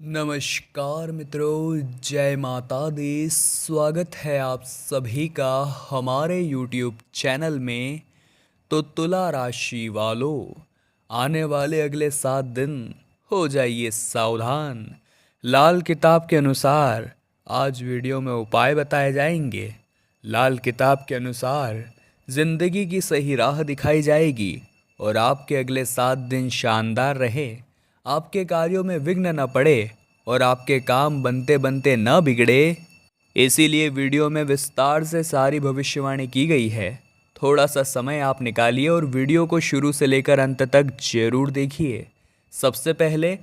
नमस्कार मित्रों, जय माता दी। स्वागत है आप सभी का हमारे YouTube चैनल में। तो तुला राशि वालों, आने वाले अगले 7 दिन हो जाइए सावधान। लाल किताब के अनुसार आज वीडियो में उपाय बताए जाएंगे। लाल किताब के अनुसार जिंदगी की सही राह दिखाई जाएगी और आपके अगले 7 दिन शानदार रहे, आपके कार्यों में विघ्न न पड़े और आपके काम बनते बनते न बिगड़े। इसीलिए वीडियो में विस्तार से सारी भविष्यवाणी की गई है। थोड़ा सा समय आप निकालिए और वीडियो को शुरू से लेकर अंत तक जरूर देखिए। सबसे पहले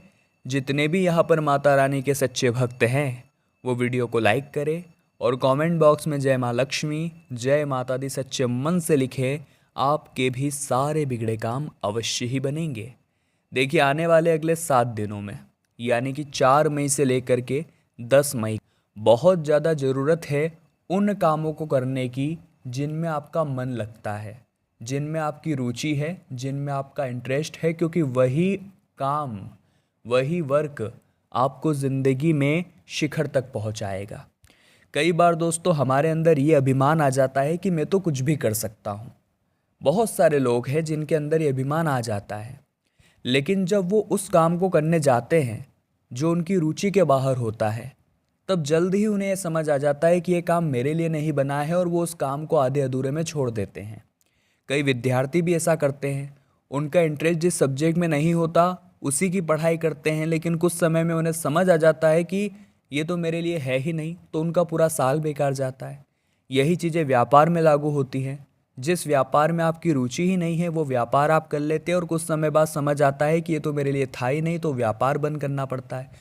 जितने भी यहाँ पर माता रानी के सच्चे भक्त हैं वो वीडियो को लाइक करें और कमेंट बॉक्स में जय माँ लक्ष्मी, जय माता दी सच्चे मन से लिखें। आपके भी सारे बिगड़े काम अवश्य ही बनेंगे। देखिए, आने वाले अगले 7 दिनों में यानी कि 4 मई से लेकर के 10 मई बहुत ज़्यादा ज़रूरत है उन कामों को करने की जिनमें आपका मन लगता है, जिनमें आपकी रुचि है, जिनमें आपका इंटरेस्ट है, क्योंकि वही काम, वही वर्क आपको ज़िंदगी में शिखर तक पहुंचाएगा। कई बार दोस्तों हमारे अंदर ये अभिमान आ जाता है कि मैं तो कुछ भी कर सकता हूँ। बहुत सारे लोग हैं जिनके अंदर ये अभिमान आ जाता है, लेकिन जब वो उस काम को करने जाते हैं जो उनकी रुचि के बाहर होता है, तब जल्द ही उन्हें यह समझ आ जाता है कि ये काम मेरे लिए नहीं बना है और वो उस काम को आधे अधूरे में छोड़ देते हैं। कई विद्यार्थी भी ऐसा करते हैं। उनका इंटरेस्ट जिस सब्जेक्ट में नहीं होता उसी की पढ़ाई करते हैं, लेकिन कुछ समय में उन्हें समझ आ जाता है कि ये तो मेरे लिए है ही नहीं, तो उनका पूरा साल बेकार जाता है। यही चीज़ें व्यापार में लागू होती हैं। जिस व्यापार में आपकी रुचि ही नहीं है वो व्यापार आप कर लेते हैं और कुछ समय बाद समझ आता है कि ये तो मेरे लिए था ही नहीं, तो व्यापार बंद करना पड़ता है।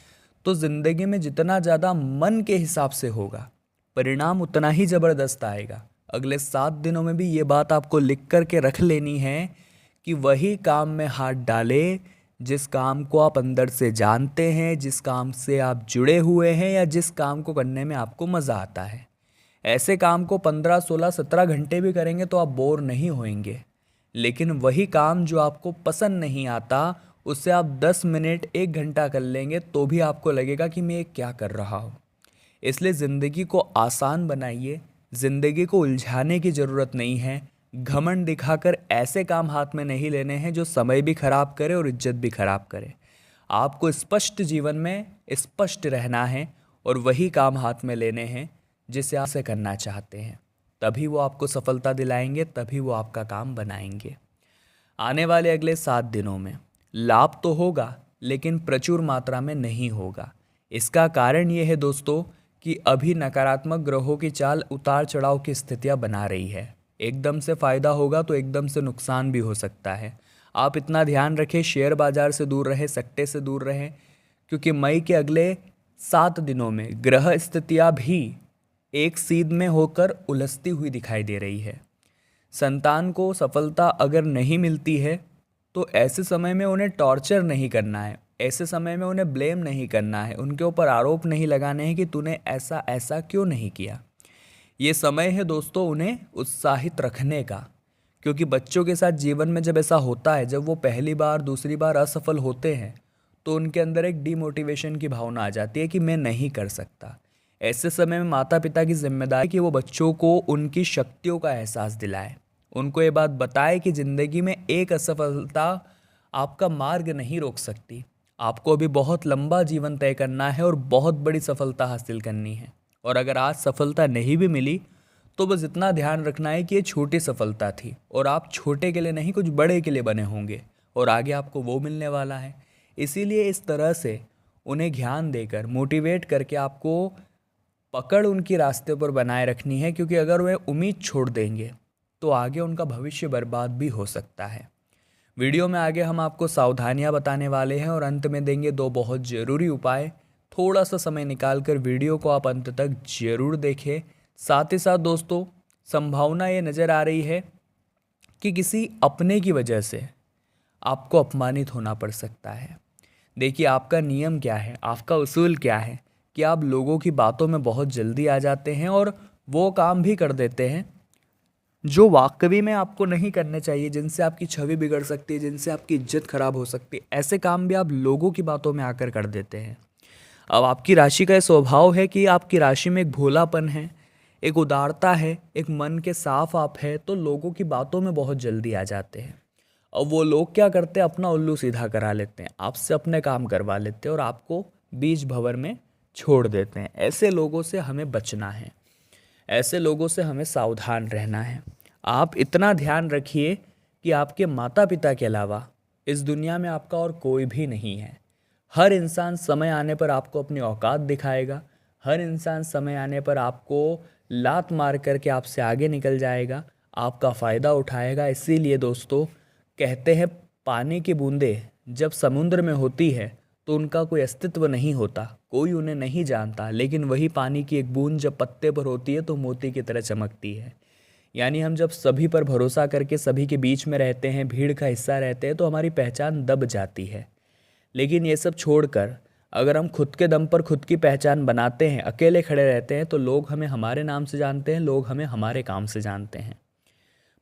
तो ज़िंदगी में जितना ज़्यादा मन के हिसाब से होगा, परिणाम उतना ही ज़बरदस्त आएगा। अगले 7 दिनों में भी ये बात आपको लिख कर के रख लेनी है कि वही काम में हाथ डाले जिस काम को आप अंदर से जानते हैं, जिस काम से आप जुड़े हुए हैं या जिस काम को करने में आपको मज़ा आता है। ऐसे काम को 15, 16, 17 घंटे भी करेंगे तो आप बोर नहीं होएंगे। लेकिन वही काम जो आपको पसंद नहीं आता उससे आप 10 मिनट, 1 घंटा कर लेंगे तो भी आपको लगेगा कि मैं ये क्या कर रहा हूँ। इसलिए ज़िंदगी को आसान बनाइए। ज़िंदगी को उलझाने की ज़रूरत नहीं है। घमंड दिखाकर ऐसे काम हाथ में नहीं लेने हैं जो समय भी खराब करे और इज्जत भी खराब करे। आपको स्पष्ट जीवन में स्पष्ट रहना है और वही काम हाथ में लेने हैं जिसे आप से करना चाहते हैं। तभी वो आपको सफलता दिलाएंगे, तभी वो आपका काम बनाएंगे। आने वाले अगले 7 दिनों में लाभ तो होगा लेकिन प्रचुर मात्रा में नहीं होगा। इसका कारण ये है दोस्तों कि अभी नकारात्मक ग्रहों की चाल उतार चढ़ाव की स्थितियां बना रही है। एकदम से फायदा होगा तो एकदम से नुकसान भी हो सकता है। आप इतना ध्यान रखें, शेयर बाजार से दूर रहें, सट्टे से दूर रहें, क्योंकि मई के अगले 7 दिनों में ग्रह स्थितियां भी एक सीध में होकर उलझती हुई दिखाई दे रही है। संतान को सफलता अगर नहीं मिलती है तो ऐसे समय में उन्हें टॉर्चर नहीं करना है, ऐसे समय में उन्हें ब्लेम नहीं करना है, उनके ऊपर आरोप नहीं लगाने हैं कि तूने ऐसा ऐसा क्यों नहीं किया। ये समय है दोस्तों उन्हें उत्साहित रखने का, क्योंकि बच्चों के साथ जीवन में जब ऐसा होता है, जब वो पहली बार दूसरी बार असफल होते हैं तो उनके अंदर एक डिमोटिवेशन की भावना आ जाती है कि मैं नहीं कर सकता। ऐसे समय में माता पिता की जिम्मेदारी कि वो बच्चों को उनकी शक्तियों का एहसास दिलाए, उनको ये बात बताए कि ज़िंदगी में एक असफलता आपका मार्ग नहीं रोक सकती। आपको अभी बहुत लंबा जीवन तय करना है और बहुत बड़ी सफलता हासिल करनी है। और अगर आज सफलता नहीं भी मिली तो बस इतना ध्यान रखना है कि ये छोटी सफलता थी और आप छोटे के लिए नहीं, कुछ बड़े के लिए बने होंगे और आगे आपको वो मिलने वाला है। इसीलिए इस तरह से उन्हें ज्ञान देकर, मोटिवेट करके आपको पकड़ उनकी रास्ते पर बनाए रखनी है, क्योंकि अगर वे उम्मीद छोड़ देंगे तो आगे उनका भविष्य बर्बाद भी हो सकता है। वीडियो में आगे हम आपको सावधानियां बताने वाले हैं और अंत में देंगे 2 बहुत ज़रूरी उपाय। थोड़ा सा समय निकाल कर वीडियो को आप अंत तक जरूर देखें। साथ ही साथ दोस्तों, संभावना ये नज़र आ रही है कि किसी अपने की वजह से आपको अपमानित होना पड़ सकता है। देखिए, आपका नियम क्या है, आपका उसूल क्या है कि आप लोगों की बातों में बहुत जल्दी आ जाते हैं और वो काम भी कर देते हैं जो वाकई में आपको नहीं करने चाहिए, जिनसे आपकी छवि बिगड़ सकती है, जिनसे आपकी इज्जत खराब हो सकती है। ऐसे काम भी आप लोगों की बातों में आकर कर देते हैं। अब आपकी राशि का ये स्वभाव है कि आपकी राशि में एक भोलापन है, एक उदारता है, एक मन के साफ आप है, तो लोगों की बातों में बहुत जल्दी आ जाते हैं। और वो लोग क्या करते हैं, अपना उल्लू सीधा करा लेते हैं, आपसे अपने काम करवा लेते हैं और आपको बीच भंवर में छोड़ देते हैं। ऐसे लोगों से हमें बचना है, ऐसे लोगों से हमें सावधान रहना है। आप इतना ध्यान रखिए कि आपके माता पिता के अलावा इस दुनिया में आपका और कोई भी नहीं है। हर इंसान समय आने पर आपको अपनी औकात दिखाएगा, हर इंसान समय आने पर आपको लात मार करके आपसे आगे निकल जाएगा, आपका फ़ायदा उठाएगा। इसीलिए दोस्तों कहते हैं, पानी की बूंदें जब समुद्र में होती है तो उनका कोई अस्तित्व नहीं होता, कोई उन्हें नहीं जानता, लेकिन वही पानी की एक बूंद जब पत्ते पर होती है तो मोती की तरह चमकती है। यानी हम जब सभी पर भरोसा करके सभी के बीच में रहते हैं, भीड़ का हिस्सा रहते हैं, तो हमारी पहचान दब जाती है। लेकिन ये सब छोड़कर अगर हम खुद के दम पर खुद की पहचान बनाते हैं, अकेले खड़े रहते हैं, तो लोग हमें हमारे नाम से जानते हैं, लोग हमें हमारे काम से जानते हैं।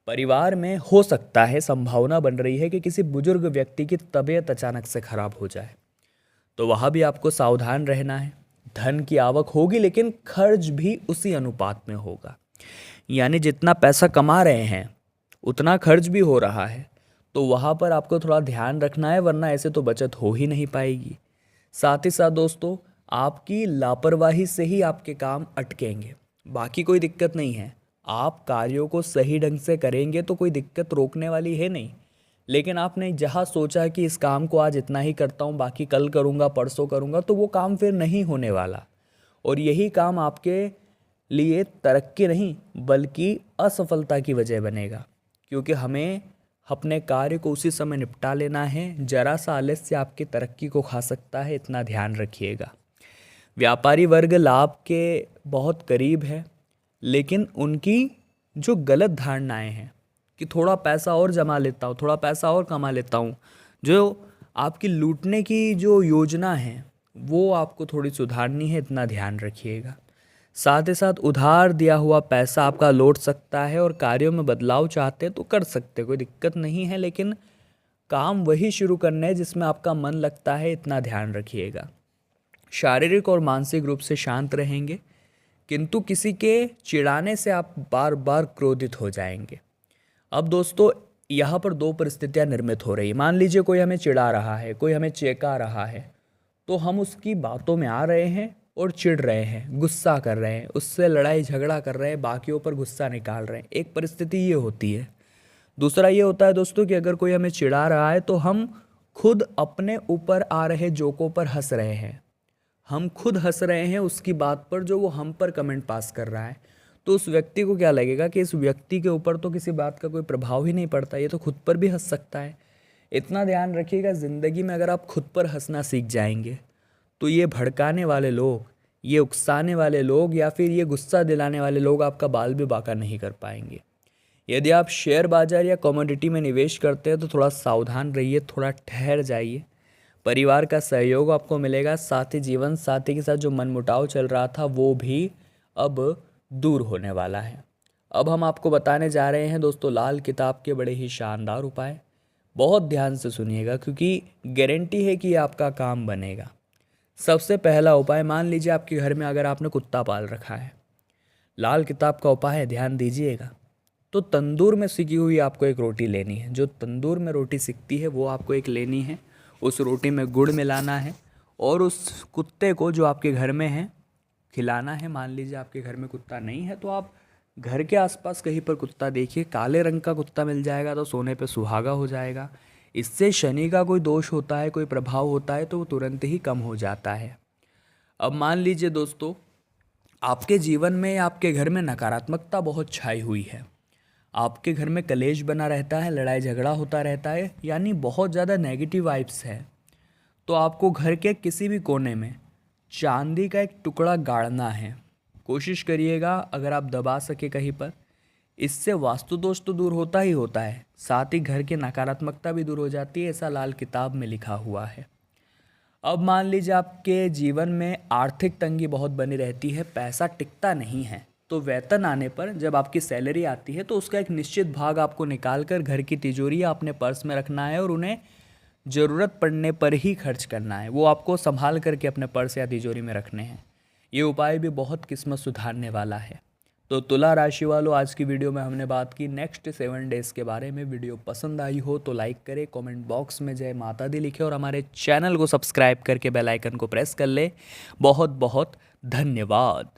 परिवार में हो सकता है, संभावना बन रही है कि किसी बुजुर्ग व्यक्ति की तबीयत अचानक से खराब हो जाए, तो वहाँ भी आपको सावधान रहना है। धन की आवक होगी लेकिन खर्च भी उसी अनुपात में होगा, यानी जितना पैसा कमा रहे हैं उतना खर्च भी हो रहा है, तो वहाँ पर आपको थोड़ा ध्यान रखना है, वरना ऐसे तो बचत हो ही नहीं पाएगी। साथ ही साथ दोस्तों, आपकी लापरवाही से ही आपके काम अटकेंगे, बाकी कोई दिक्कत नहीं है। आप कार्यों को सही ढंग से करेंगे तो कोई दिक्कत रोकने वाली है नहीं। लेकिन आपने जहाँ सोचा कि इस काम को आज इतना ही करता हूँ, बाकी कल करूँगा, परसों करूँगा, तो वो काम फिर नहीं होने वाला। और यही काम आपके लिए तरक्की नहीं बल्कि असफलता की वजह बनेगा, क्योंकि हमें अपने कार्य को उसी समय निपटा लेना है। जरा सा आलस्य आपकी तरक्की को खा सकता है, इतना ध्यान रखिएगा। व्यापारी वर्ग लाभ के बहुत करीब है, लेकिन उनकी जो गलत धारणाएं हैं कि थोड़ा पैसा और जमा लेता हूँ, थोड़ा पैसा और कमा लेता हूँ, जो आपकी लूटने की जो योजना है वो आपको थोड़ी सुधारनी है, इतना ध्यान रखिएगा। साथ ही साथ उधार दिया हुआ पैसा आपका लौट सकता है, और कार्यों में बदलाव चाहते हैं तो कर सकते, कोई दिक्कत नहीं है, लेकिन काम वही शुरू करना है जिसमें आपका मन लगता है, इतना ध्यान रखिएगा। शारीरिक और मानसिक रूप से शांत रहेंगे, किंतु किसी के चिढ़ाने से आप बार बार क्रोधित हो जाएंगे। अब दोस्तों यहाँ पर दो परिस्थितियाँ निर्मित हो रही है। मान लीजिए कोई हमें चिढ़ा रहा है, कोई हमें चेका रहा है, तो हम उसकी बातों में आ रहे हैं और चिढ़ रहे हैं, गुस्सा कर रहे हैं, उससे लड़ाई झगड़ा कर रहे हैं, बाकियों पर गुस्सा निकाल रहे हैं। एक परिस्थिति ये होती है। दूसरा ये होता है दोस्तों कि अगर कोई हमें चिढ़ा रहा है तो हम खुद अपने ऊपर आ रहे जोकों पर हंस रहे हैं, हम खुद हंस रहे हैं उसकी बात पर जो वो हम पर कमेंट पास कर रहा है। तो उस व्यक्ति को क्या लगेगा कि इस व्यक्ति के ऊपर तो किसी बात का कोई प्रभाव ही नहीं पड़ता, ये तो खुद पर भी हंस सकता है। इतना ध्यान रखिएगा, ज़िंदगी में अगर आप खुद पर हंसना सीख जाएंगे तो ये भड़काने वाले लोग, ये उकसाने वाले लोग या फिर ये गुस्सा दिलाने वाले लोग आपका बाल भी बांका नहीं कर पाएंगे। यदि आप शेयर बाजार या कमोडिटी में निवेश करते हैं तो थोड़ा सावधान रहिए, थोड़ा ठहर जाइए। परिवार का सहयोग आपको मिलेगा, साथ ही जीवन साथी के साथ जो मनमुटाव चल रहा था वो भी अब दूर होने वाला है। अब हम आपको बताने जा रहे हैं दोस्तों लाल किताब के बड़े ही शानदार उपाय। बहुत ध्यान से सुनिएगा क्योंकि गारंटी है कि आपका काम बनेगा। सबसे पहला उपाय, मान लीजिए आपके घर में अगर आपने कुत्ता पाल रखा है, लाल किताब का उपाय है, ध्यान दीजिएगा। तो तंदूर में सिकी हुई आपको एक रोटी लेनी है, जो तंदूर में रोटी सिकती है वो आपको एक लेनी है। उस रोटी में गुड़ मिलाना है और उस कुत्ते को जो आपके घर में है खिलाना है। मान लीजिए आपके घर में कुत्ता नहीं है तो आप घर के आसपास कहीं पर कुत्ता देखिए, काले रंग का कुत्ता मिल जाएगा तो सोने पे सुहागा हो जाएगा। इससे शनि का कोई दोष होता है, कोई प्रभाव होता है तो वो तुरंत ही कम हो जाता है। अब मान लीजिए दोस्तों आपके जीवन में, आपके घर में नकारात्मकता बहुत छाई हुई है, आपके घर में कलेश बना रहता है, लड़ाई झगड़ा होता रहता है, यानी बहुत ज़्यादा नेगेटिव वाइब्स है, तो आपको घर के किसी भी कोने में चांदी का एक टुकड़ा गाड़ना है। कोशिश करिएगा अगर आप दबा सके कहीं पर, इससे वास्तु दोष तो दूर होता ही होता है, साथ ही घर की नकारात्मकता भी दूर हो जाती है, ऐसा लाल किताब में लिखा हुआ है। अब मान लीजिए आपके जीवन में आर्थिक तंगी बहुत बनी रहती है, पैसा टिकता नहीं है, तो वेतन आने पर जब आपकी सैलरी आती है तो उसका एक निश्चित भाग आपको निकाल कर घर की तिजोरी या अपने पर्स में रखना है और उन्हें ज़रूरत पड़ने पर ही खर्च करना है, वो आपको संभाल करके अपने पर्स या तिजोरी में रखने हैं। ये उपाय भी बहुत किस्मत सुधारने वाला है। तो तुला राशि वालों, आज की वीडियो में हमने बात की नेक्स्ट 7 डेज़ के बारे में। वीडियो पसंद आई हो तो लाइक करें, कमेंट बॉक्स में जय माता दी लिखें और हमारे चैनल को सब्सक्राइब करके बेल आइकन को प्रेस कर ले। बहुत बहुत धन्यवाद।